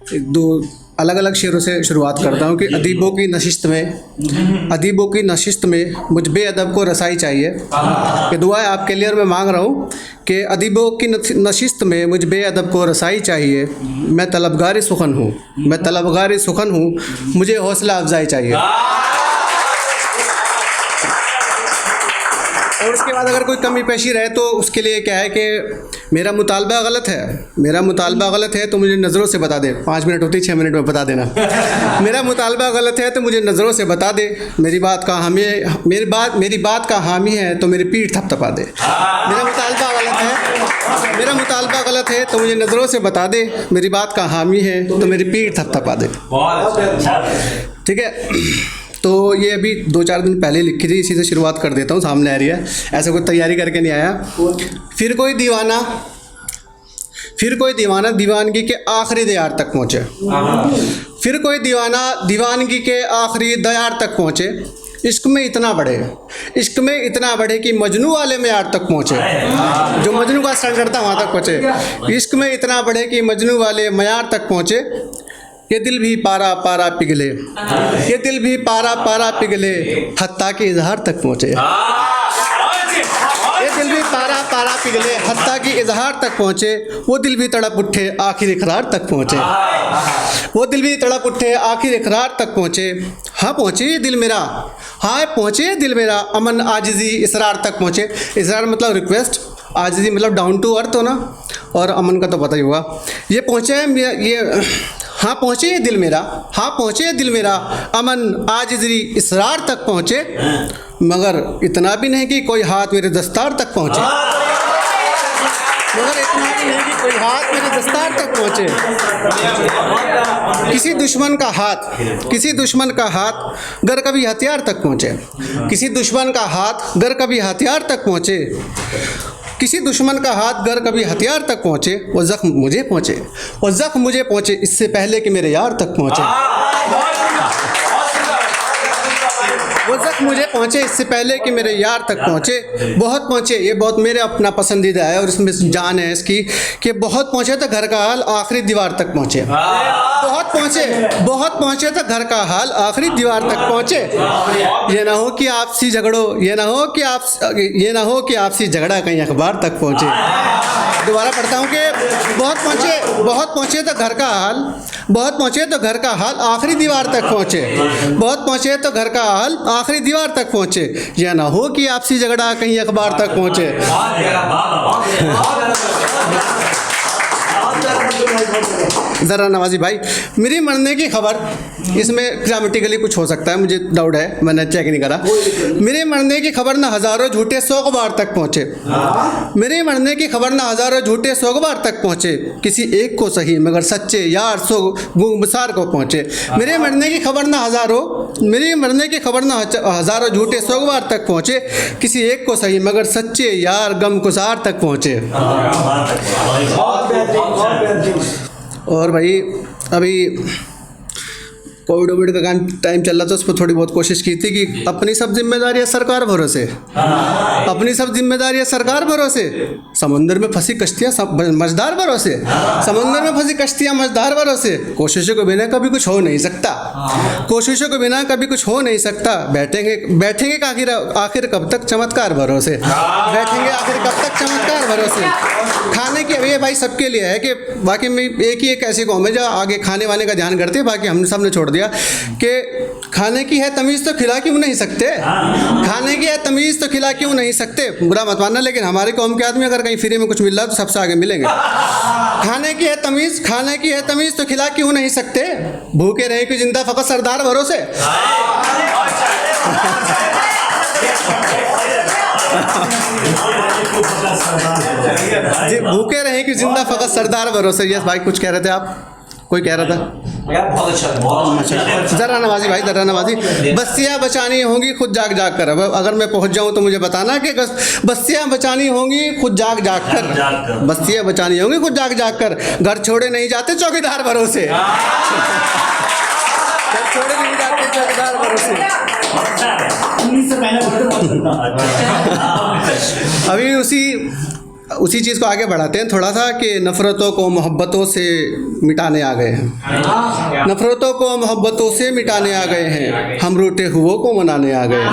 एक दो अलग अलग शेरों से शुरुआत करता हूँ कि अदीबों की नशिस्त में मुझ बेअदब को रसाई चाहिए। ये दुआ आपके लिए मैं मांग रहा हूँ कि अदीबों की नशिस्त में मुझ बेअदब को रसाई चाहिए। मैं तलबगार सुखन हूँ, मुझे हौसला अफजाई चाहिए। और उसके बाद अगर कोई कमी पेशी रहे तो उसके लिए क्या है कि मेरा मुतालबा गलत है तो मुझे नज़रों से बता दे। 5 मिनट होती 6 मिनट में बता देना। मेरा मुतालबा गलत है तो मुझे नज़रों से बता दे। मेरी बात का हामी है तो मेरी पीठ थपथपा दे। मेरा मुतालबा गलत है तो मुझे नज़रों से बता दे। मेरी बात का हामी है तो मेरी पीठ थपथपा दे। ठीक है, तो ये अभी 2-4 दिन पहले लिखी थी, इसी से शुरुआत कर देता हूँ, सामने आ रही है। ऐसा कोई तैयारी करके नहीं आया। फिर कोई दीवाना दीवानगी के आखिरी दयार तक पहुँचे। फिर कोई दीवाना दीवानगी के आखिरी दयार तक पहुँचे। इश्क में इतना बढ़े कि मजनू वाले मयार तक पहुँचे। जो मजनू का सर करता वहाँ तक पहुँचे। इश्क में इतना बढ़े कि मजनू वाले मयार तक पहुँचे। ये दिल भी पारा पारा पिघले हत्ता के इजहार तक पहुँचे। ये दिल भी पारा पारा पिघले हत्ता की इजहार तक पहुँचे। वो दिल भी तड़प उठे आखिर इकरार तक पहुँचे। हाँ पहुँचे ये दिल मेरा अमन आजिज़ी इसरार तक पहुँचे। इसरार मतलब रिक्वेस्ट, आजिज़ी मतलब डाउन टू अर्थ हो ना, और अमन का तो पता ही हुआ। ये पहुँचे ये दिल मेरा अमन आजिज़ी इसरार तक पहुँचे। मगर इतना भी नहीं कि कोई हाथ मेरे दस्तार तक पहुँचे। किसी दुश्मन का हाथ गर कभी हथियार तक पहुँचे। किसी दुश्मन का हाथ गर कभी हथियार तक पहुँचे। वो ज़ख्म मुझे पहुँचे इससे पहले कि मेरे यार तक पहुँचे। बहुत पहुँचे, ये बहुत मेरे अपना पसंदीदा है और इसमें जान है इसकी कि बहुत पहुँचे तो घर का हाल आखिरी दीवार तक पहुँचे। बहुत पहुँचे। ये ना हो कि आपसी झगड़ा कहीं अखबार तक पहुँचे। दोबारा पढ़ता हूँ कि बहुत पहुँचे तो घर का हाल आखिरी दीवार तक पहुँचे। यह ना हो कि आपसी झगड़ा कहीं अखबार तक पहुँचे। ज़रा नवाजी भाई, मेरी मरने की खबर, इसमें ग्रामेटिकली कुछ हो सकता है, मुझे डाउट है, मैंने चेक नहीं करा। मेरे मरने की खबर ना हज़ारों झूठे 100 बार तक पहुँचे। किसी एक को सही मगर सच्चे यार 100 गुमसार को पहुँचे। मेरे मरने की खबर ना हज़ारों झूठे 100 बार तक पहुँचे। किसी एक को सही मगर सच्चे यार गमगुसार तक पहुँचे। और भाई अभी कोविड का टाइम चल रहा था, उस पर थोड़ी बहुत कोशिश की थी कि अपनी सब जिम्मेदारियां सरकार भरोसे। समुंदर में फंसी कश्तियां मझधार भरोसे। कोशिशों के बिना कभी कुछ हो नहीं सकता। बैठेंगे आखिर कब तक चमत्कार भरोसे। खाने की अभी भाई सबके लिए है कि बाकी में एक ऐसी कौम है जो आगे खाने वाने का ध्यान करते हैं, बाकी हमने सबने छोड़ दिया कि खाने की है तमीज़ तो खिला क्यों नहीं सकते। बुरा मत मानना, लेकिन हमारे कौम के आदमी अगर कहीं फ्री में कुछ मिल रहा है तो सबसे आगे मिलेंगे। खाने की है तमीज़ तो खिला क्यों नहीं सकते। भूखे रहे कि जिंदा फ़कत सरदार भरोसे। जी, भूखे रहे कि जिंदा फ़कत सरदार भरोसे। यस भाई, कुछ कह रहे थे आप? कोई कह रहा था यार, बहुत अच्छा। ज़रा नवाजी, बस्तियाँ बचानी होंगी खुद जाग जाग कर। अब अगर मैं पहुँच जाऊँ तो मुझे बताना कि बस्तियाँ बचानी होंगी खुद जाग जाग कर। घर छोड़े नहीं जाते चौकीदार भरोसे। उसी चीज़ को आगे बढ़ाते हैं थोड़ा सा कि नफ़रतों को मोहब्बतों से मिटाने आ गए हैं, नफ़रतों को मोहब्बतों से मिटाने आ गए हैं, हम रूठे हुओं को मनाने आ गए हैं,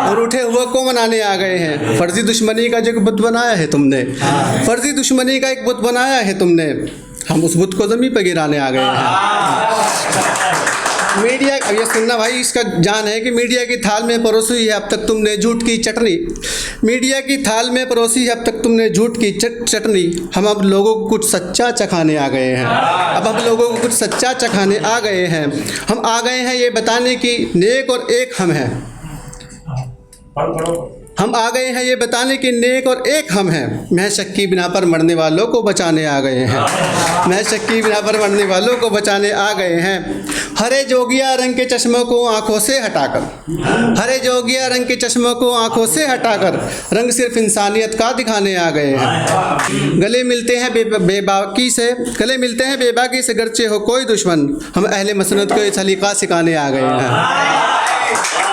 हम रूठे हुओं को मनाने आ गए हैं। फर्जी दुश्मनी का जो बुत बनाया है तुमने, फर्जी दुश्मनी का एक बुत बनाया है तुमने, हम उस बुत को ज़मीन पर गिराने आ गए हैं। मीडिया, अब ये सुनना भाई, इसका जान है कि मीडिया की थाल में परोसी है अब तक तुमने झूठ की चटनी, मीडिया की थाल में परोसी है अब तक तुमने झूठ की चटनी, हम अब लोगों को कुछ सच्चा चखाने आ गए हैं, अब हम लोगों को कुछ सच्चा चखाने आ गए हैं। हम आ गए हैं ये बताने की नेक और एक हम हैं, हम आ गए हैं ये बताने की नेक और एक हम हैं। महज शक की बिना पर मरने वालों को बचाने आ गए हैं, महज शक की बिना पर मरने वालों को बचाने आ गए हैं। हरे जोगिया रंग के चश्मों को आंखों से हटाकर, हरे जोगिया रंग के चश्मों को आंखों से हटाकर, रंग सिर्फ इंसानियत का दिखाने आ गए हैं। गले मिलते हैं बेबाकी से, गले मिलते हैं बेबाकी से, गर्चे हो कोई दुश्मन, हम अहले मसनद को ये सलीका सिखाने आ गए हैं।